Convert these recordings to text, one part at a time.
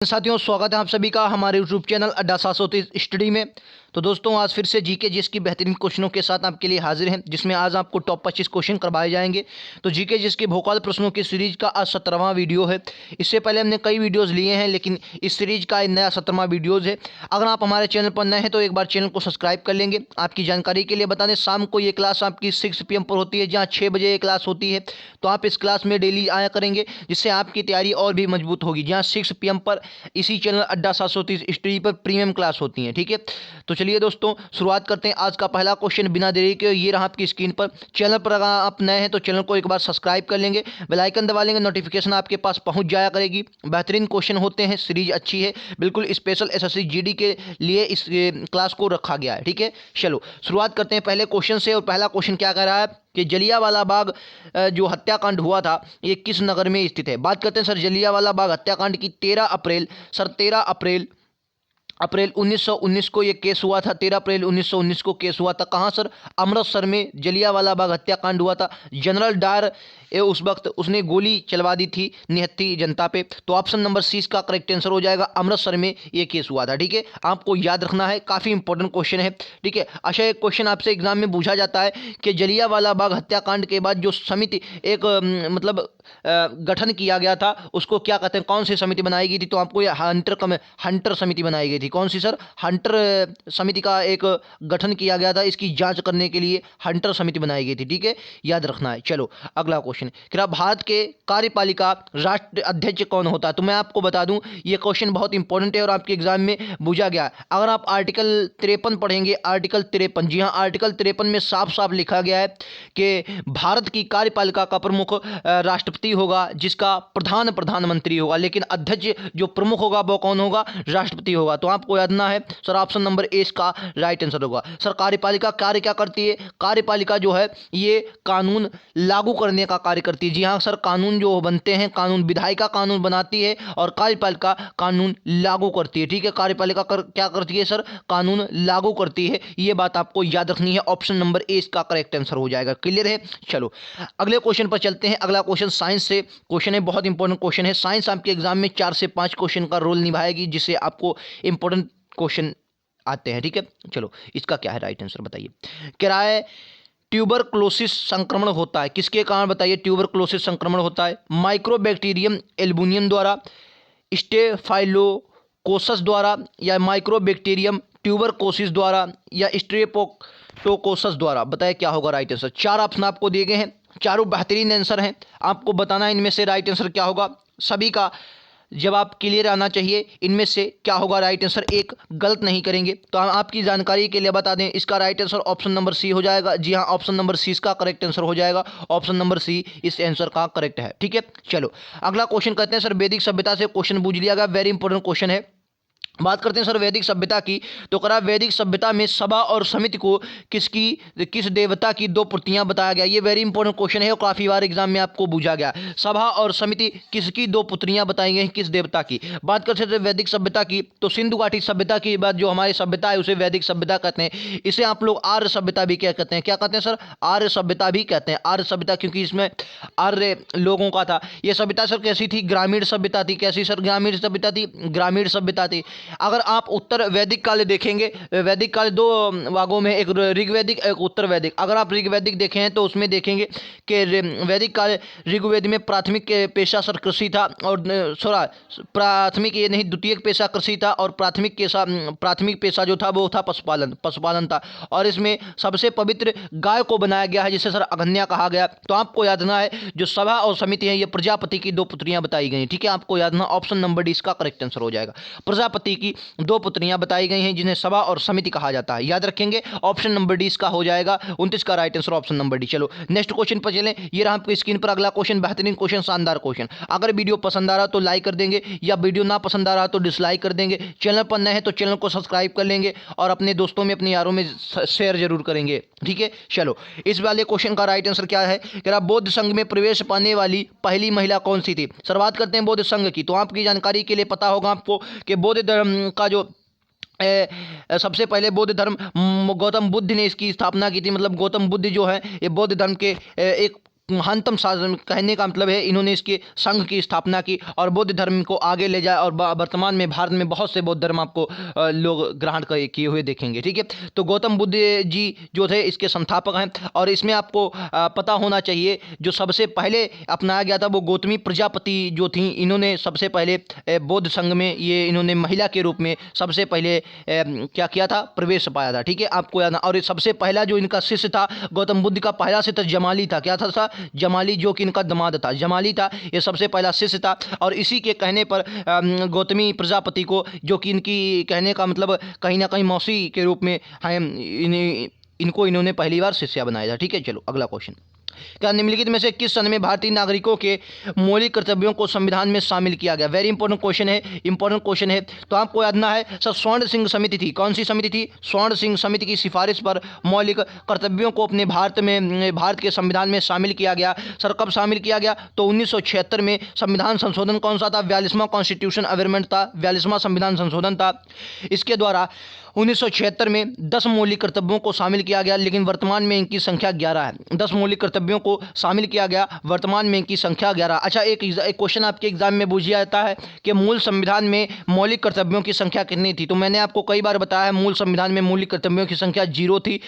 साथियों, स्वागत है आप सभी का हमारे यूट्यूब चैनल अड्डा 730 स्टडी में। तो दोस्तों, आज फिर से जीके जीएस की बेहतरीन क्वेश्चनों के साथ आपके लिए हाजिर हैं, जिसमें आज आपको टॉप 25 क्वेश्चन करवाए जाएंगे। तो जीके जीएस के भोकाल प्रश्नों की सीरीज का आज 17वां वीडियो है। इससे पहले हमने कई वीडियोज़ लिए हैं, लेकिन इस सीरीज का नया 17वां वीडियोज़ है। अगर आप हमारे चैनल पर नए हैं तो एक बार चैनल को सब्सक्राइब कर लेंगे। आपकी जानकारी के लिए बता दें, शाम को ये क्लास आपकी 6 PM पर होती है, जहाँ 6 बजे ये क्लास होती है। तो आप इस क्लास में डेली आया करेंगे, जिससे आपकी तैयारी और भी मजबूत होगी। जहाँ 6 PM पर इसी चैनल अड्डा 730 स्टडी पर प्रीमियम क्लास होती है। ठीक है, तो चलिए दोस्तों, शुरुआत करते हैं। आज का पहला क्वेश्चन बिना देरी के ये रहा आपकी स्क्रीन पर। चैनल पर अगर आप नए हैं तो चैनल को एक बार सब्सक्राइब कर लेंगे, बेल आइकन दबा लेंगे, नोटिफिकेशन आपके पास पहुंच जाया करेगी। बेहतरीन क्वेश्चन होते हैं, सीरीज अच्छी है, बिल्कुल स्पेशल एसएससी जीडी के लिए इस क्लास को रखा गया है। ठीक है, चलो शुरुआत करते हैं पहले क्वेश्चन से। और पहला क्वेश्चन क्या कह रहा है कि जलियांवाला बाग जो हत्याकांड हुआ था, ये किस नगर में स्थित है। बात करते हैं सर जलियांवाला बाग हत्याकांड की। 13 अप्रैल 1919 को ये केस हुआ था। 13 अप्रैल 1919 को केस हुआ था। कहाँ सर? अमृतसर में जलियांवाला बाग हत्याकांड हुआ था। जनरल डायर उस वक्त उसने गोली चलवा दी थी निहत्थी जनता पे। तो ऑप्शन नंबर सी इसका करेक्ट आंसर हो जाएगा। अमृतसर में ये केस हुआ था। ठीक है, आपको याद रखना है, काफ़ी इंपॉर्टेंट क्वेश्चन है। ठीक है, अच्छा एक क्वेश्चन आपसे एग्जाम में पूछा जाता है कि जलियांवाला बाग हत्याकांड के बाद जो समिति एक गठन किया गया था, उसको क्या कहते हैं, कौन सी समिति बनाई गई थी? तो आपको ये हंटर समिति बनाई गई थी। कौन सी सर? हंटर समिति का एक गठन किया गया था, इसकी जांच करने के लिए हंटर समिति बनाई गई थी। ठीक है, याद रखना है। चलो अगला क्वेश्चन, क्या भारत के कार्यपालिका राष्ट्र अध्यक्ष कौन होता है? तो मैं आपको बता दूं, ये क्वेश्चन बहुत इंपॉर्टेंट है और आपके एग्जाम में पूछा गया है। अगर आप आर्टिकल 53 पढ़ेंगे, आर्टिकल 53, जी हाँ, आर्टिकल 53 में साफ साफ लिखा गया है कि भारत की कार्यपालिका का प्रमुख राष्ट्रपति होगा, जिसका प्रधानमंत्री होगा, लेकिन अध्यक्ष जो प्रमुख होगा वो कौन होगा? राष्ट्रपति होगा। तो आपको याद ना है सर, ऑप्शन नंबर ए इसका राइट आंसर होगा। सर कार्यपालिका कार्य क्या करती है? कार्यपालिका जो है ये कानून लागू करने का कार्य करती है। जी हाँ सर, कानून जो बनते हैं, कानून विधायिका कानून बनाती है और कार्यपालिका कानून लागू करती है। ठीक है, कार्यपालिका क्या करती है सर? कानून लागू करती है। ये बात आपको याद रखनी है। ऑप्शन नंबर ए इसका करेक्ट आंसर हो जाएगा। क्लियर है? चलो अगले क्वेश्चन पर चलते हैं। अगला क्वेश्चन साइंस से क्वेश्चन है, बहुत इंपॉर्टेंट क्वेश्चन है। साइंस आपके एग्जाम में 4 से 5 क्वेश्चन का रोल निभाएगी, जिससे आपको इंपॉर्टेंट क्वेश्चन आते हैं। ठीक है, चलो इसका क्या है राइट आंसर बताइए। क्या है? ट्यूबरक्लोसिस संक्रमण होता है किसके कारण? बताइए, ट्यूबरक्लोसिस संक्रमण होता है माइक्रोबैक्टीरियम एल्बुनियम द्वारा, स्टेफाइलोकोकस द्वारा, या माइक्रोबैक्टीरियम ट्यूबरकोसिस द्वारा, या स्ट्रेप्टोकोकस द्वारा। बताइए क्या होगा राइट आंसर। 4 ऑप्शन आपको दिए गए हैं, चारों बेहतरीन आंसर हैं। आपको बताना है इनमें से राइट आंसर क्या होगा। सभी का जवाब क्लियर आना चाहिए, इनमें से क्या होगा राइट आंसर, एक गलत नहीं करेंगे। तो हम आपकी जानकारी के लिए बता दें, इसका right answer option number C हो जाएगा। जी हाँ, ऑप्शन नंबर सी इसका करेक्ट आंसर हो जाएगा। ऑप्शन नंबर सी इस आंसर का करेक्ट है। ठीक है, चलो अगला क्वेश्चन करते हैं। सर वैदिक सभ्यता से क्वेश्चन पूछ लिया गया, वेरी इंपॉर्टेंट क्वेश्चन है। बात करते हैं सर वैदिक सभ्यता की। तो करा वैदिक सभ्यता में सभा और समिति को किस देवता की 2 प्रतियां बताया गया। ये वेरी इंपॉर्टेंट क्वेश्चन है और काफ़ी बार एग्जाम में आपको पूछा गया। सभा और समिति किसकी 2 पुत्रियां बताई गई हैं, किस देवता की? बात करते हैं वैदिक सभ्यता की, तो सिंधु घाटी सभ्यता की बात जो हमारी सभ्यता है उसे वैदिक सभ्यता कहते हैं। इसे आप लोग आर्य सभ्यता भी क्या कहते हैं? क्या कहते हैं सर? आर्य सभ्यता भी कहते हैं। आर्य सभ्यता क्योंकि इसमें आर्य लोगों का था। यह सभ्यता सर कैसी थी? ग्रामीण सभ्यता थी। कैसी सर? ग्रामीण सभ्यता थी। ग्रामीण सभ्यता थी। अगर आप उत्तर वैदिक काल देखेंगे, वैदिक काल 2 भागों में, एक ऋग्वैदिक एक उत्तर वैदिक। अगर आप ऋग्वैदिक देखें हैं तो उसमें देखेंगे कि वैदिक काल ऋग्वेद में प्राथमिक पेशा सर कृषि था, और प्राथमिक ये नहीं, द्वितीयक पेशा कृषि था, और प्राथमिक पेशा जो था वो था पशुपालन था। और इसमें सबसे पवित्र गाय को बनाया गया है, जिसे सर अगन्या कहा गया। तो आपको याद रखना है जो सभा और समिति है, ये प्रजापति की 2 पुत्रियां बताई गई। ठीक है, आपको याद रखना, ऑप्शन नंबर डी इसका करेक्ट आंसर हो जाएगा। प्रजापति की 2 पुत्रियां बताई गई हैं, जिन्हें सभा और समिति कहा जाता है। याद रखेंगे, ऑप्शन नंबर डी इसका हो जाएगा। 29 का right answer option number D. चलो नेक्स्ट क्वेश्चन पर चलें। ये रहा आपकी स्क्रीन पर अगला क्वेश्चन, बेहतरीन क्वेश्चन, शानदार क्वेश्चन। अगर वीडियो पसंद आ रहा तो लाइक कर देंगे, या वीडियो ना पसंद आ रहा तो डिसलाइक कर देंगे। चैनल पर नए हैं तो चैनल को सब्सक्राइब कर लेंगे, और अपने दोस्तों में, अपने यारों में शेयर जरूर करेंगे। ठीक है, चलो इस वाले क्वेश्चन का राइट आंसर क्या है कि बौद्ध संघ में प्रवेश पाने वाली पहली महिला कौन सी थी? सर बात करते हैं बौद्ध संघ की। तो आपकी जानकारी के लिए पता होगा आपको कि बौद्ध धर्म का जो सबसे पहले बौद्ध धर्म गौतम बुद्ध ने इसकी स्थापना की थी। मतलब गौतम बुद्ध जो है ये बौद्ध धर्म के एक महानतम शासन, कहने का मतलब है इन्होंने इसके संघ की स्थापना की और बौद्ध धर्म को आगे ले जाए, और वर्तमान में भारत में बहुत से बौद्ध धर्म आपको लोग ग्रहण किए हुए देखेंगे। ठीक है, तो गौतम बुद्ध जी जो थे इसके संस्थापक हैं। और इसमें आपको पता होना चाहिए जो सबसे पहले अपनाया गया था वो गौतमी प्रजापति जो थी, इन्होंने सबसे पहले बौद्ध संघ में ये इन्होंने महिला के रूप में सबसे पहले क्या किया था, प्रवेश पाया था। ठीक है, आपको याद। और सबसे पहला जो इनका शिष्य था गौतम बुद्ध का पहला शिष्य जमाली था। क्या था? जमाली, जो कि इनका दामाद था, जमाली था, ये सबसे पहला शिष्य था। और इसी के कहने पर गौतमी प्रजापति को, जो कि इनकी कहने का मतलब कहीं ना कहीं मौसी के रूप में इनको इन्होंने पहली बार शिष्या बनाया था। ठीक है, चलो अगला क्वेश्चन। क्या निम्नलिखित में से किस सन में भारतीय नागरिकों के मौलिक कर्तव्यों को संविधान में शामिल किया गया? वेरी इंपॉर्टेंट क्वेश्चन है। तो आपको यादना है सर, स्वर्ण सिंह समिति थी। कौन सी समिति थी? स्वर्ण सिंह समिति की सिफारिश पर मौलिक कर्तव्यों को अपने भारत के संविधान में शामिल किया गया। सर कब शामिल किया गया? तो 1976 में। संविधान संशोधन कौन सा था? 42वां कॉन्स्टिट्यूशन अमेंडमेंट था, 42वां संविधान संशोधन था। इसके द्वारा 1976 में 10 मौलिक कर्तव्यों को शामिल किया गया, लेकिन वर्तमान में इनकी संख्या 11 है। 10 मौलिक कर्तव्यों को शामिल किया गया, वर्तमान में इनकी संख्या 11। अच्छा, एक क्वेश्चन आपके एग्जाम में पूछा जाता है कि मूल संविधान में मौलिक कर्तव्यों की संख्या कितनी थी? तो मैंने आपको कई बार बताया है, मूल संविधान में मौलिक कर्तव्यों की संख्या 0 थी।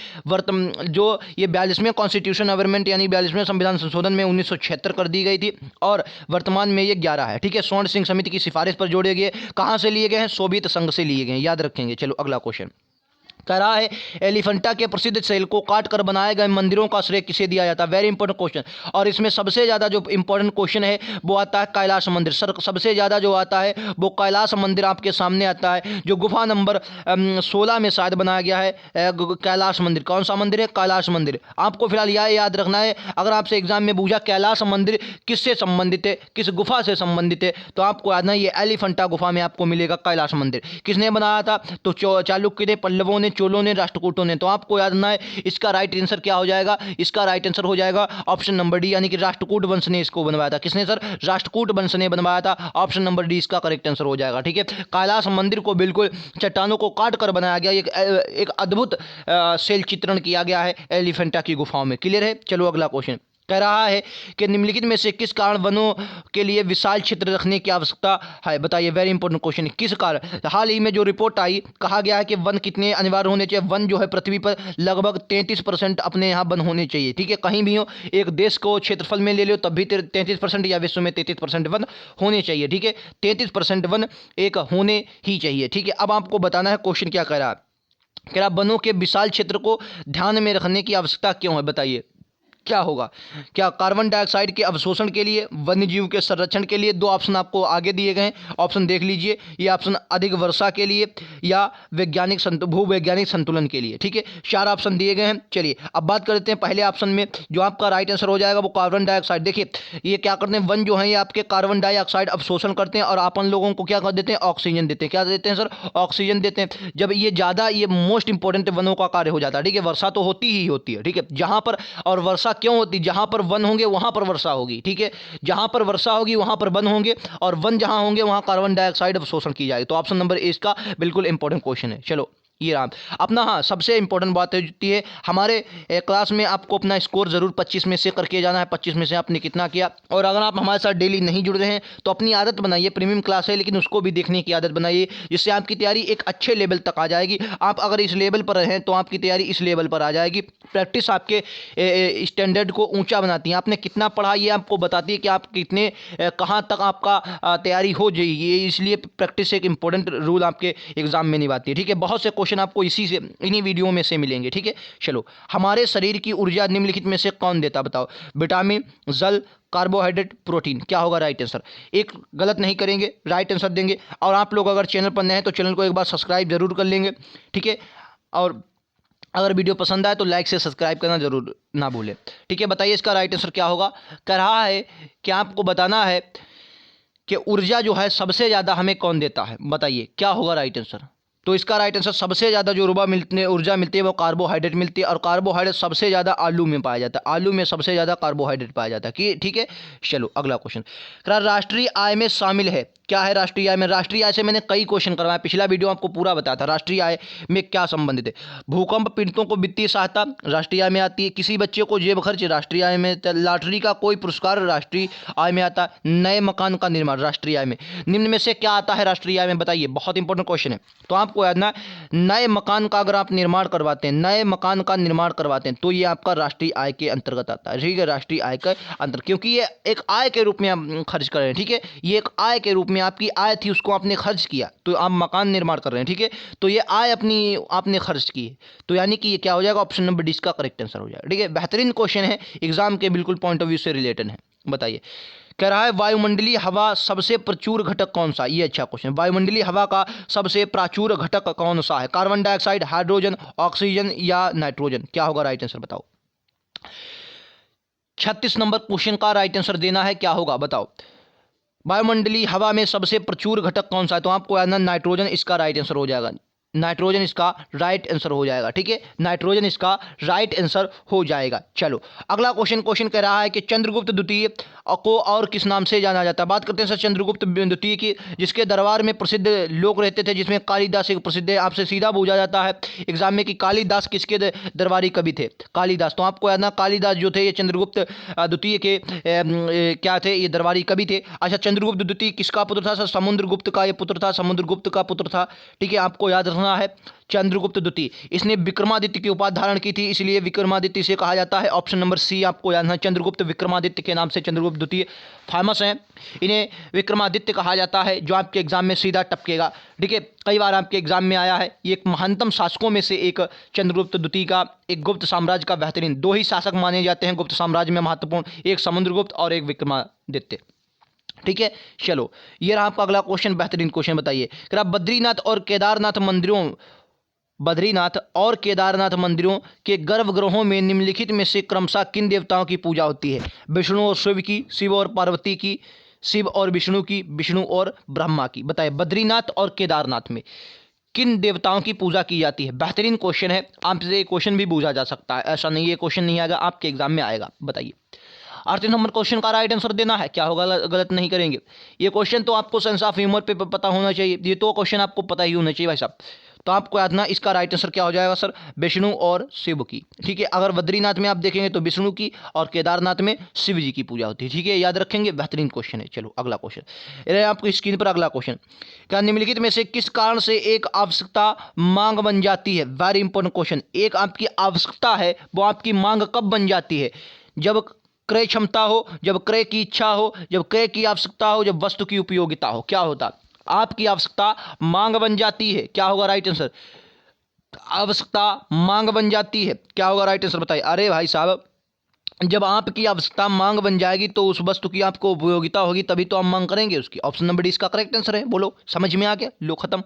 जो ये 42वें कॉन्स्टिट्यूशन अमेंडमेंट यानी 42वें संविधान संशोधन में 1976 कर दी गई थी, और वर्तमान में ये 11 है। ठीक है, स्वर्ण सिंह समिति की सिफारिश पर जोड़े गए। कहाँ से लिए गए हैं? सोवियत संघ से लिए गए, याद रखेंगे। चलो अगला क्वेश्चन कह रहा है, एलिफेंटा के प्रसिद्ध सेल को काटकर बनाए गए मंदिरों का श्रेय किसे दिया जाता है? Very important question. और इसमें सबसे ज़्यादा जो इंपॉर्टेंट क्वेश्चन है वो आता है कैलाश मंदिर। सर सबसे ज़्यादा जो आता है वो कैलाश मंदिर आपके सामने आता है, जो गुफा नंबर 16 में शायद बनाया गया है कैलाश मंदिर। कौन सा मंदिर है? कैलाश मंदिर। आपको फिलहाल यह याद रखना है, अगर आपसे एग्जाम में पूछा कैलाश मंदिर किससे संबंधित है, किस गुफा से संबंधित है, तो आपको याद ना ये एलिफेंटा गुफा में आपको मिलेगा कैलाश मंदिर। किसने बनाया था? तो चालुक्य ने, पल्लवों ने, चोलों ने, राष्ट्रकूटों ने। तो आपको याद रखना है इसका राइट आंसर क्या हो जाएगा? इसका राइट आंसर हो जाएगा ऑप्शन नंबर डी, यानी कि राष्ट्रकूट वंश ने इसको बनवाया था। किसने सर? राष्ट्रकूट वंश ने बनवाया था। ऑप्शन नंबर डी इसका करेक्ट आंसर हो जाएगा। ठीक है, कैलाश मंदिर को बिल्कुल चट्टानों को काट कर बनाया गया, एक अद्भुत शैल चित्रण किया गया है एलिफेंटा की गुफाओं में। क्लियर है? चलो अगला क्वेश्चन कह रहा है कि निम्नलिखित में से किस कारण वनों के लिए विशाल क्षेत्र रखने की आवश्यकता है? बताइए, वेरी इंपॉर्टेंट क्वेश्चन। किस कारण? हाल ही में जो रिपोर्ट आई, कहा गया है कि वन कितने अनिवार्य होने चाहिए? वन जो है पृथ्वी पर लगभग 33% अपने यहाँ वन होने चाहिए। ठीक है, कहीं भी हो, एक देश को क्षेत्रफल में ले लो तब भी 33%, या विश्व में 33% वन होने चाहिए। ठीक है, 33% वन एक होने ही चाहिए। ठीक है, अब आपको बताना है क्वेश्चन क्या कह रहा है। कह रहा वनों के विशाल क्षेत्र को ध्यान में रखने की आवश्यकता क्यों है? बताइए क्या होगा? क्या कार्बन डाइऑक्साइड के अवशोषण के लिए, वन्य जीव के संरक्षण के लिए? दो ऑप्शन आपको आगे दिए गए हैं, ऑप्शन देख लीजिए। ये ऑप्शन अधिक वर्षा के लिए या भूवैज्ञानिक संतुलन के लिए। ठीक है, 4 ऑप्शन दिए गए हैं। चलिए अब बात करते हैं पहले ऑप्शन में, जो आपका राइट आंसर हो जाएगा वो कार्बन डाइऑक्साइड। देखिए ये क्या करते हैं, वन जो है ये आपके कार्बन डाइऑक्साइड अवशोषण करते हैं और अपन लोगों को क्या कर देते हैं? ऑक्सीजन देते हैं। क्या देते हैं सर? ऑक्सीजन देते हैं। जब ये ज़्यादा, ये मोस्ट इंपॉर्टेंट वनों का कार्य हो जाता है। ठीक है, वर्षा तो होती ही होती है। ठीक है, जहाँ पर, और वर्षा क्यों होती? जहां पर वन होंगे वहां पर वर्षा होगी। ठीक है, जहां पर वर्षा होगी वहां पर वन होंगे, और वन जहां होंगे वहां कार्बन डाइऑक्साइड अवशोषण की जाएगी। तो ऑप्शन नंबर ए इसका बिल्कुल इंपॉर्टेंट क्वेश्चन है। चलो ये रहा अपना। हाँ, सबसे इंपॉर्टेंट बात होती है हमारे क्लास में आपको अपना स्कोर जरूर 25 में से करके जाना है। 25 में से आपने कितना किया? और अगर आप हमारे साथ डेली नहीं जुड़ रहे हैं तो अपनी आदत बनाइए, प्रीमियम क्लास है लेकिन उसको भी देखने की आदत बनाइए, जिससे आपकी तैयारी एक अच्छे लेवल तक आ जाएगी। आप अगर इस लेवल पर हैं तो आपकी तैयारी इस लेवल पर आ जाएगी। प्रैक्टिस आपके स्टैंडर्ड को ऊंचा बनाती है। आपने कितना पढ़ा ये आपको बताती है कि आप कितने कहाँ तक आपका तैयारी हो जाएगी। इसलिए प्रैक्टिस एक इंपॉर्टेंट रोल आपके एग्जाम में निभाती है। ठीक है, बहुत से क्वेश्चन आपको इन्हीं वीडियो में से मिलेंगे। ठीक है, चलो हमारे शरीर की ऊर्जा निम्नलिखित में से कौन देता? बताओ। विटामिन, जल, कार्बोहाइड्रेट, प्रोटीन। क्या होगा राइट आंसर? एक गलत नहीं करेंगे, राइट आंसर देंगे। और आप लोग अगर चैनल पर नए हैं तो चैनल को एक बार सब्सक्राइब जरूर कर लेंगे। ठीक है, और अगर वीडियो पसंद आए तो लाइक से सब्सक्राइब करना जरूर ना भूलें। ठीक है, बताइए इसका राइट आंसर क्या होगा? कह रहा है कि आपको बताना है कि ऊर्जा जो है सबसे ज़्यादा हमें कौन देता है? बताइए क्या होगा राइट आंसर? तो इसका राइट आंसर, सबसे ज़्यादा जो ऊर्जा मिलती है वो कार्बोहाइड्रेट मिलती है, और कार्बोहाइड्रेट सबसे ज़्यादा आलू में पाया जाता है। आलू में सबसे ज़्यादा कार्बोहाइड्रेट पाया जाता है। कि ठीक है, चलो अगला क्वेश्चन। राष्ट्रीय आय में शामिल है क्या है राष्ट्रीय आय में? राष्ट्रीय आय से मैंने कई क्वेश्चन करवाए, पिछला वीडियो आपको पूरा बताया था राष्ट्रीय आय में क्या संबंधित है। भूकंप पीड़ितों को वित्तीय सहायता राष्ट्रीय आय में आती है। किसी बच्चे को जेब खर्च राष्ट्रीय आय में। लॉटरी का कोई पुरस्कार राष्ट्रीय आय में आता है। नए मकान का निर्माण राष्ट्रीय आय में। निम्न में से क्या आता है राष्ट्रीय आय में? बताइए, बहुत इंपॉर्टेंट क्वेश्चन है। तो आपको याद ना, नए मकान का अगर आप निर्माण करवाते हैं, नए मकान का निर्माण करवाते हैं, तो ये आपका राष्ट्रीय आय के अंतर्गत आता है। ठीक है, राष्ट्रीय आय का अंतर, क्योंकि ये एक आय के रूप में आप खर्च कर रहे हैं। ठीक है, ये एक आय के रूप में आपकी आय थी, उसको आपने खर्च किया, तो आप मकान निर्माण कर रहे हैं। ठीक है, तो ये आय अपनी आपने खर्च की है, तो यानी कि ये क्या हो जाएगा? ऑप्शन नंबर डी का करेक्ट आंसर हो जाएगा। ठीक है, बेहतरीन क्वेश्चन है, एग्जाम के बिल्कुल पॉइंट ऑफ व्यू से रिलेटेड है। बताइए, कह रहा है वायुमंडलीय हवा सबसे प्रचुर घटक कौन सा? ये अच्छा क्वेश्चन। वायुमंडलीय हवा का सबसे प्राचुर घटक कौन सा है? कार्बन डाइऑक्साइड, हाइड्रोजन, ऑक्सीजन या नाइट्रोजन? क्या होगा राइट आंसर? बताओ। 36 नंबर क्वेश्चन का राइट आंसर देना है, क्या होगा बताओ। वायुमंडलीय हवा में सबसे प्रचुर घटक कौन सा है? तो आपको याद ना, नाइट्रोजन इसका राइट आंसर हो जाएगा। नाइट्रोजन इसका राइट आंसर हो जाएगा। ठीक है, नाइट्रोजन इसका राइट आंसर हो जाएगा। चलो अगला क्वेश्चन कह रहा है कि चंद्रगुप्त द्वितीय को और किस नाम से जाना जाता है? बात करते हैं सर चंद्रगुप्त द्वितीय की, जिसके दरबार में प्रसिद्ध लोग रहते थे, जिसमें कालिदास एक प्रसिद्ध है। आपसे सीधा पूछा जाता है एग्जाम में कि कालिदास किसके दरबारी कवि थे? कालिदास। तो आपको याद ना, कालिदास जो थे ये चंद्रगुप्त द्वितीय के क्या थे? ये दरबारी कवि थे। अच्छा, चंद्रगुप्त द्वितीय किसका पुत्र था? सर समुद्रगुप्त का ये पुत्र था, समुद्रगुप्त का पुत्र था। ठीक है, आपको याद रखना है चंद्रगुप्त द्वितीय। इसने विक्रमादित्य की उपाधि धारण की थी, इसलिए विक्रमादित्य से कहा जाता है। ऑप्शन नंबर सी आपको याद है, चंद्रगुप्त विक्रमादित्य के नाम से चंद्रगुप्त द्वितीय फेमस हैं। इन्हें विक्रमादित्य कहा जाता है, जो आपके एग्जाम में सीधा टपकेगा। ठीक है, कई बार आपके एग्जाम में आया है। ये एक महानतम शासकों में से एक चंद्रगुप्त द्वितीय का, एक गुप्त साम्राज्य का बेहतरीन। दो ही शासक माने जाते हैं गुप्त साम्राज्य में महत्वपूर्ण, एक समुद्रगुप्त और एक विक्रमादित्य। ठीक है, चलो ये रहा आपका अगला क्वेश्चन, बेहतरीन क्वेश्चन। बताइए, बद्रीनाथ और केदारनाथ मंदिरों के गर्भगृहों में निम्नलिखित में से क्रमशः किन देवताओं की पूजा होती है? विष्णु और शिव की, शिव और पार्वती की, शिव और विष्णु की, विष्णु और ब्रह्मा की? बताइए, बद्रीनाथ और केदारनाथ में किन देवताओं की पूजा की जाती है? बेहतरीन क्वेश्चन है, आपसे ये क्वेश्चन भी पूछा जा सकता है, ऐसा नहीं ये क्वेश्चन नहीं आएगा, आपके एग्जाम में आएगा। बताइए, 8 नंबर क्वेश्चन का राइट आंसर देना है, क्या होगा? गलत नहीं करेंगे। ये क्वेश्चन तो आपको सेंस ऑफ ह्यूमर पे पता होना चाहिए, ये तो क्वेश्चन आपको पता ही होना चाहिए भाई साहब। तो आपको याद ना, इसका राइट आंसर क्या हो जाएगा सर? विष्णु और शिव की। ठीक है, अगर बद्रीनाथ में आप देखेंगे तो विष्णु की और केदारनाथ में शिव जी की पूजा होती है। ठीक है, याद रखेंगे, बेहतरीन क्वेश्चन है। चलो अगला क्वेश्चन, आपको स्क्रीन पर अगला क्वेश्चन, क्या निम्नलिखित में से किस कारण से एक आवश्यकता मांग बन जाती है? Very important question. एक आपकी आवश्यकता है, वो आपकी मांग कब बन जाती है? जब क्रय क्षमता हो, जब क्रय की इच्छा हो, जब क्रय की आवश्यकता हो, जब वस्तु की उपयोगिता हो। क्या होता? आपकी आवश्यकता मांग बन जाती है, क्या होगा राइट आंसर? आवश्यकता मांग बन जाती है, क्या होगा राइट आंसर? बताइए। अरे भाई साहब, जब आपकी आवश्यकता मांग बन जाएगी तो उस वस्तु की आपको उपयोगिता होगी, तभी तो हम मांग करेंगे उसकी। ऑप्शन नंबर डी इसका करेक्ट आंसर है। बोलो, समझ में आ गया? लो खत्म।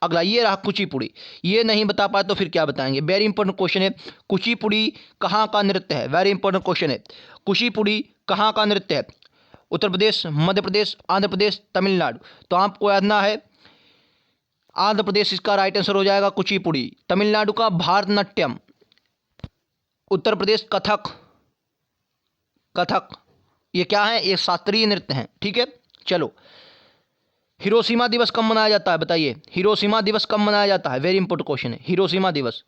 अगला ये रहा कुचिपुड़ी। ये नहीं बता पाए तो फिर क्या बताएंगे? वेरी इंपॉर्टेंट क्वेश्चन है। कुचिपुड़ी कहाँ का नृत्य है? वेरी इंपॉर्टेंट क्वेश्चन है। कुचिपुड़ी कहाँ का नृत्य है? उत्तर प्रदेश, मध्य प्रदेश, आंध्र प्रदेश, तमिलनाडु? तो आपको यादना है आंध्र प्रदेश इसका राइट आंसर हो जाएगा कुचिपुड़ी। तमिलनाडु का भारतनाट्यम, उत्तर प्रदेश कथक। कथक ये क्या है? ये शास्त्रीय नृत्य है। ठीक है, चलो हिरोशिमा दिवस कब मनाया जाता है? बताइए, हिरोशिमा दिवस कब मनाया जाता है? वेरी इंपॉर्टेंट क्वेश्चन है। हिरोशिमा दिवस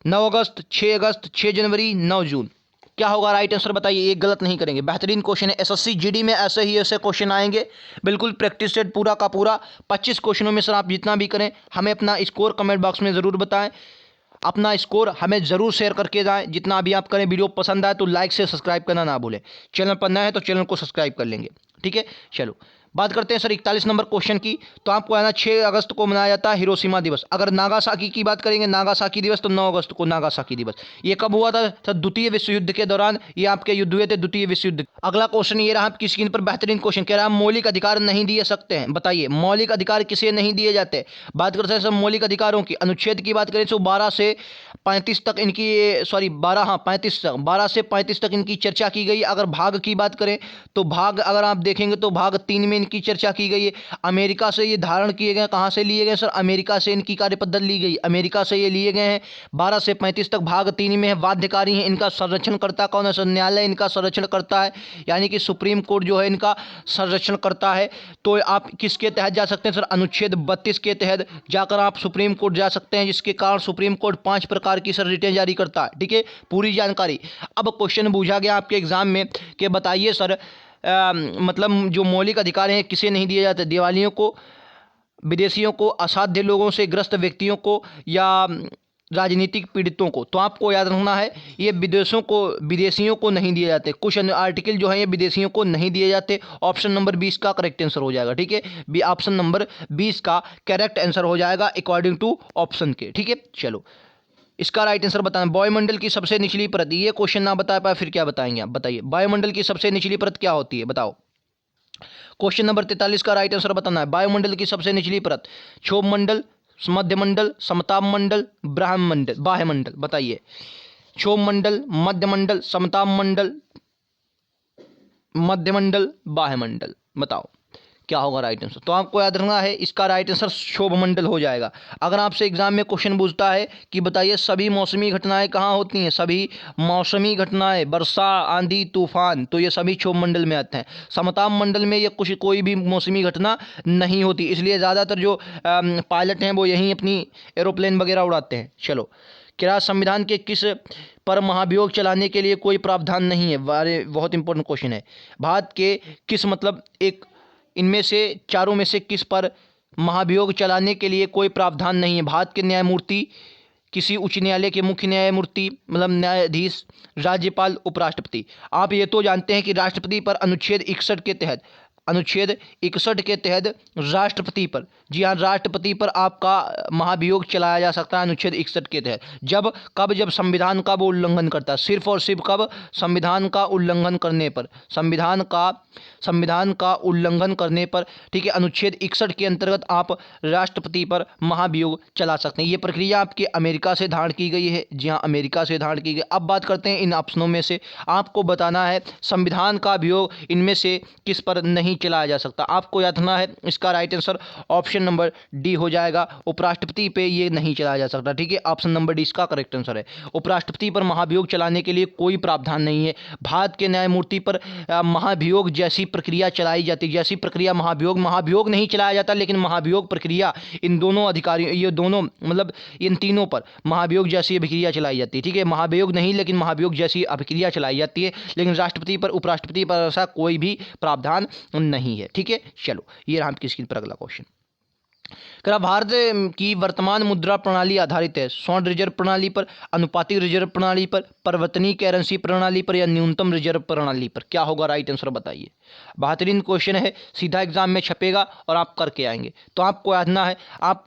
9 अगस्त, 6 अगस्त, 6 जनवरी, 9 जून? क्या होगा राइट आंसर? बताइए, एक गलत नहीं करेंगे। बेहतरीन क्वेश्चन है। एसएससी जीडी में ऐसे ही ऐसे क्वेश्चन आएंगे, बिल्कुल प्रैक्टिस सेट पूरा का पूरा। 25 क्वेश्चनों में सर आप जितना भी करें, हमें अपना स्कोर कमेंट बॉक्स में ज़रूर बताएं। अपना स्कोर हमें ज़रूर शेयर करके जाएं। जितना भी आप करें, वीडियो पसंद आए तो लाइक से सब्सक्राइब करना ना भूलें। चैनल पर नया है तो चैनल को सब्सक्राइब कर लेंगे। ठीक है, चलो बात करते हैं सर 41 नंबर क्वेश्चन की। तो आपको है ना 6 अगस्त को मनाया जाता है हिरोशिमा दिवस। अगर नागासाकी की बात करेंगे, नागासाकी दिवस, तो 9 अगस्त को नागासाकी दिवस। ये कब हुआ था सर? द्वितीय विश्व युद्ध के दौरान ये आपके युद्ध हुए थे, द्वितीय विश्व युद्ध। अगला क्वेश्चन ये रहा आपकी स्क्रीन पर, बेहतरीन क्वेश्चन कह रहा है मौलिक अधिकार नहीं दिए सकते हैं। बताइए, मौलिक अधिकार किसे नहीं दिए जाते? बात करते हैं सर मौलिक अधिकारों की। अनुच्छेद की बात करें तो 12 से 35 तक इनकी, सॉरी 12 से 35 तक इनकी चर्चा की गई। अगर भाग की बात करें तो भाग अगर आप देखेंगे तो भाग 3 में इनकी चर्चा की गई है, अमेरिका से ये धारण किए गए। कहाँ से लिए गए सर? अमेरिका से इनकी कार्यपद्धति ली गई, अमेरिका से ये लिए गए हैं। 12 से 35 तक भाग 3 में है, बाध्यकारी हैं। इनका संरक्षण करता कौन है सर? न्यायालय इनका संरक्षण करता है, यानी कि सुप्रीम कोर्ट जो है इनका संरक्षण करता है। तो आप किसके तहत जा सकते हैं सर? अनुच्छेद 32 के तहत जाकर आप सुप्रीम कोर्ट जा सकते हैं, जिसके कारण सुप्रीम कोर्ट 5 प्रकार की सर रिटें जारी करता है। ठीक है, पूरी जानकारी। अब क्वेश्चन पूछा गया आपके एग्जाम में कि बताइए सर मतलब जो मौलिक अधिकार हैं किसे नहीं दिए जाते? दिवालियों को, विदेशियों को, असाध्य लोगों से ग्रस्त व्यक्तियों को, या राजनीतिक पीड़ितों को। तो आपको याद रखना है ये विदेशियों को नहीं दिए जाते। कुछ आर्टिकल जो है ये विदेशियों को नहीं दिए जाते। ऑप्शन नंबर 20 का करेक्ट आंसर हो जाएगा। ठीक है, ऑप्शन नंबर 20 का करेक्ट आंसर हो जाएगा अकॉर्डिंग टू ऑप्शन के। ठीक है, चलो इसका राइट आंसर बताना। वायुमंडल की सबसे निचली परत, ये क्वेश्चन ना बता पाए फिर क्या बताएंगे आप? बताइए वायुमंडल की सबसे निचली परत क्या होती है, बताओ। क्वेश्चन नंबर 43 का राइट आंसर बताना है। वायुमंडल की सबसे निचली परत, क्षोभ मंडल, मध्य मंडल, समताप मंडल, बाह्य मंडल। बताइए, क्षोभ मंडल, मध्य मंडल, समताप मंडल, मध्य मंडल, बाह्य मंडल। बताओ क्या होगा राइट आंसर? तो आपको याद रखना है इसका राइट आंसर क्षोभ मंडल हो जाएगा। अगर आपसे एग्जाम में क्वेश्चन पूछता है कि बताइए सभी मौसमी घटनाएं कहाँ होती हैं, सभी मौसमी घटनाएं, वर्षा, आंधी, तूफान, तो ये सभी क्षोभ मंडल में आते हैं। समताप मंडल में ये कोई भी मौसमी घटना नहीं होती, इसलिए ज़्यादातर जो पायलट हैं वो यहीं अपनी एरोप्लेन वगैरह उड़ाते हैं। चलो, क्या संविधान के किस पर महाभियोग चलाने के लिए कोई प्रावधान नहीं है? बहुत इंपॉर्टेंट क्वेश्चन है। भारत के किस मतलब एक इनमें से चारों में से किस पर महाभियोग चलाने के लिए कोई प्रावधान नहीं है? भारत के न्यायमूर्ति, किसी उच्च न्यायालय के मुख्य न्यायमूर्ति मतलब न्यायाधीश, राज्यपाल, उपराष्ट्रपति। आप ये तो जानते हैं कि राष्ट्रपति पर अनुच्छेद 61 के तहत राष्ट्रपति पर, जी हाँ, राष्ट्रपति पर आपका महाभियोग चलाया जा सकता है अनुच्छेद 61 के तहत। जब संविधान का वो उल्लंघन करता है, सिर्फ और सिर्फ कब? संविधान का उल्लंघन करने पर, संविधान का उल्लंघन करने पर। ठीक है, अनुच्छेद 61 के अंतर्गत आप राष्ट्रपति पर महाभियोग चला सकते हैं। ये प्रक्रिया आपके अमेरिका से धारण की गई है, जी हाँ, अमेरिका से धारण की गई। अब बात करते हैं इन ऑप्शनों में से, आपको बताना है संविधान का अभियोग इनमें से किस पर नहीं चलाया जा सकता। आपको याद रखना है इसका right answer option number D हो जाएगा, उपराष्ट्रपति पे ये नहीं चलाया जा सकता। ठीक है, ऑप्शन नंबर डी इसका करेक्ट आंसर है। उपराष्ट्रपति पर महाभियोग चलाने के लिए कोई प्रावधान नहीं है। भारत के न्यायमूर्ति पर महाभियोग जैसी प्रक्रिया चलाई जाती है, जैसी प्रक्रिया महाभियोग नहीं चलाया जाता, लेकिन महाभियोग प्रक्रिया इन दोनों अधिकारियों, ये दोनों मतलब इन तीनों पर महाभियोग जैसी अभिक्रिया चलाई जाती है। ठीक है, महाभियोग नहीं लेकिन महाभियोग जैसी अभिक्रिया चलाई जाती है, लेकिन राष्ट्रपति पर, उपराष्ट्रपति पर ऐसा कोई भी प्रावधान नहीं है। ठीक है, चलो ये रहा आपकी स्क्रीन पर अगला क्वेश्चन। क्या भारत की वर्तमान मुद्रा प्रणाली आधारित है स्वर्ण रिजर्व प्रणाली पर, अनुपातिक रिजर्व प्रणाली पर, परिवर्तनीय करेंसी प्रणाली पर, या न्यूनतम रिजर्व प्रणाली पर? क्या होगा राइट आंसर बताइए। बेहतरीन क्वेश्चन है, सीधा एग्जाम में छपेगा और आप करके आएंगे। तो आपको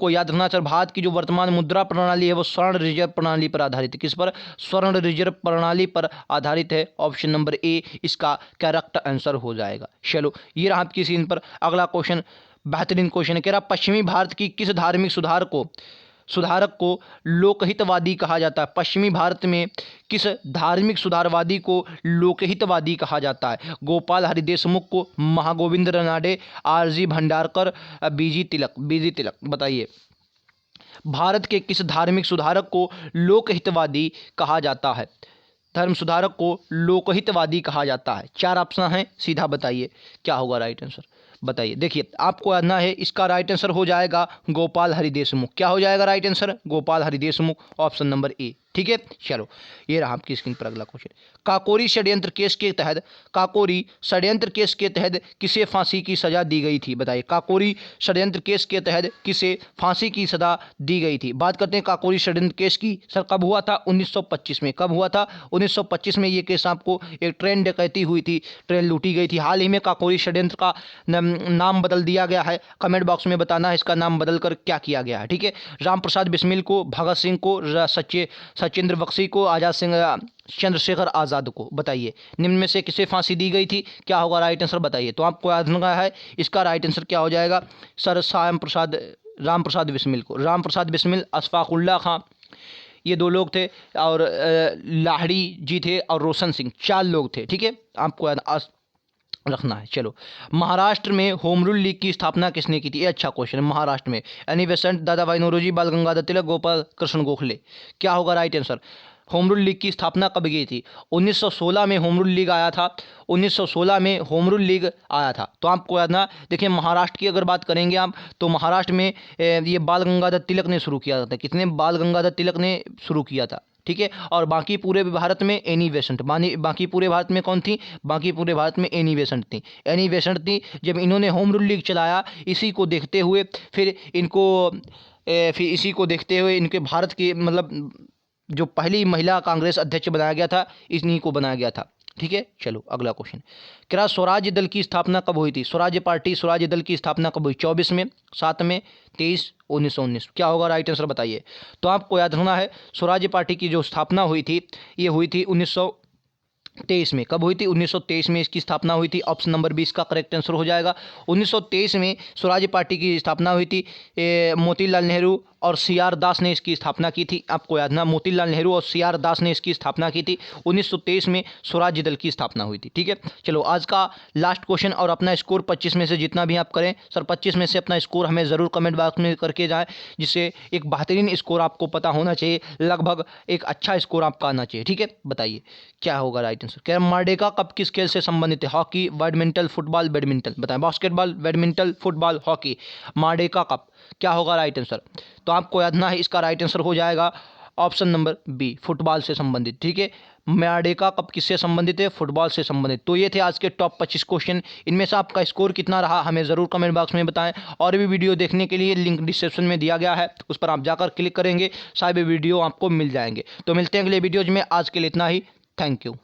याद रखना सर, भारत की जो वर्तमान मुद्रा प्रणाली है वो स्वर्ण रिजर्व प्रणाली पर आधारित है। किस पर? स्वर्ण रिजर्व प्रणाली पर आधारित है। ऑप्शन नंबर ए इसका करेक्ट आंसर हो जाएगा। चलो ये रहा आपकी स्क्रीन पर अगला क्वेश्चन, बेहतरीन क्वेश्चन है। कह रहा पश्चिमी भारत की किस धार्मिक सुधारक को लोकहितवादी कहा जाता है? पश्चिमी भारत में किस धार्मिक सुधारवादी को लोकहितवादी कहा जाता है? गोपाल हरि देशमुख को, महागोविंद रानडे, आरजी भंडारकर, बीजी तिलक। बताइए भारत के किस धार्मिक सुधारक को लोकहितवादी कहा जाता है? धर्म सुधारक को लोकहितवादी कहा जाता है। 4 ऑप्शन हैं, सीधा बताइए क्या होगा राइट आंसर बताइए। देखिए आपको जानना है इसका राइट आंसर हो जाएगा गोपाल हरि देशमुख। क्या हो जाएगा right answer? Gopal Hari Deshmukh, option number A. ठीक है, चलो ये रहा आपकी स्क्रीन पर अगला क्वेश्चन। काकोरी षड्यंत्र केस के तहत किसे फांसी की सजा दी गई थी? बताइए काकोरी षड्यंत्र केस के तहत किसे फांसी की सजा दी गई थी? बात करते हैं काकोरी षड्यंत्र केस की। सर कब हुआ था? 1925 में। कब हुआ था? 1925 में ये केस आपको, एक ट्रेन डकैती हुई थी, ट्रेन लूटी गई थी। हाल ही में काकोरी षड्यंत्र का नाम बदल दिया गया है। कमेंट बॉक्स में बताना है इसका नाम बदल कर क्या किया गया है। ठीक है, राम प्रसाद बिस्मिल को, भगत सिंह को, सचिंद्र बख्शी को, चंद्रशेखर आज़ाद को। बताइए निम्न में से किसे फांसी दी गई थी? क्या होगा राइट आंसर बताइए। तो आपको याद रखना है इसका राइट आंसर क्या हो जाएगा सर? राम प्रसाद बिस्मिल को। राम प्रसाद बिस्मिल, अशफाकुल्ला खां, ये 2 लोग थे, और लाहिड़ी जी थे, और रोशन सिंह, 4 लोग थे। ठीक है, आपको रखना है। चलो, महाराष्ट्र में होम रूल लीग की स्थापना किसने की थी? ये अच्छा क्वेश्चन है। महाराष्ट्र में एनी बेसेंट, दादा भाई नौरोजी, बाल गंगाधर तिलक, गोपाल कृष्ण गोखले। क्या होगा right answer? Home rule league की स्थापना कब की थी? 1916 में होम रूल लीग आया था। 1916 में होम रूल लीग आया था। तो आपको याद ना, देखिए महाराष्ट्र की अगर बात करेंगे आप, तो महाराष्ट्र में ये बाल गंगाधर तिलक ने शुरू किया था। कितने? बाल गंगाधर तिलक ने शुरू किया था। ठीक है। और बाकी पूरे भारत में एनी बेसेंट, बाकी पूरे भारत में कौन थी? बाकी पूरे भारत में एनी बेसेंट थी। एनी बेसेंट थी। जब इन्होंने होम रूल लीग चलाया, इसी को देखते हुए फिर इसी को देखते हुए इनके भारत की मतलब जो पहली महिला कांग्रेस अध्यक्ष बनाया गया था, इन्हीं को बनाया गया था। ठीक है। चलो अगला क्वेश्चन, क्या स्वराज्य दल की स्थापना कब हुई थी? स्वराज्य पार्टी, स्वराज्य दल की स्थापना कब हुई? 24 में, 7 में, 23, 1919। क्या होगा राइट आंसर बताइए? तो आपको याद रखना है, स्वराज्य पार्टी की जो स्थापना हुई थी, ये हुई थी 1923 में। कब हुई थी? 1923 में इसकी स्थापना हुई थी। ऑप्शन नंबर 20 का करेक्ट आंसर हो जाएगा। 1923 में स्वराज्य पार्टी की स्थापना हुई थी। मोतीलाल नेहरू और सी.आर. दास ने इसकी स्थापना की थी। आपको याद ना, मोतीलाल नेहरू और सी.आर. दास ने इसकी स्थापना की थी। 1923 में स्वराज्य दल की स्थापना हुई थी। ठीक है। चलो आज का लास्ट क्वेश्चन, और अपना स्कोर 25 में से जितना भी आप करें सर, 25 में से अपना स्कोर हमें ज़रूर कमेंट बॉक्स में करके जाएं, जिससे एक बेहतरीन स्कोर आपको पता होना चाहिए, लगभग एक अच्छा स्कोर आपका आना चाहिए। ठीक है। बताइए क्या होगा राइट आंसर? क्या मर्डेका कप किस खेल से संबंधित है? Hockey, badminton, football, badminton. बताएं। Basketball, badminton, football, hockey, Merdeka cup. क्या होगा राइट आंसर? तो आपको याद ना है, इसका राइट आंसर हो जाएगा ऑप्शन नंबर बी, फुटबॉल से संबंधित। ठीक है। मर्डेका कप किससे संबंधित है? फुटबॉल से संबंधित। तो ये थे आज के टॉप 25 क्वेश्चन। इनमें से आपका स्कोर कितना रहा हमें ज़रूर कमेंट बॉक्स में बताएं। और भी वीडियो देखने के लिए लिंक डिस्क्रिप्शन में दिया गया है, उस पर आप जाकर क्लिक करेंगे, सारे वीडियो आपको मिल जाएंगे। तो मिलते हैं अगले वीडियोज में। आज के लिए इतना ही। Thank you.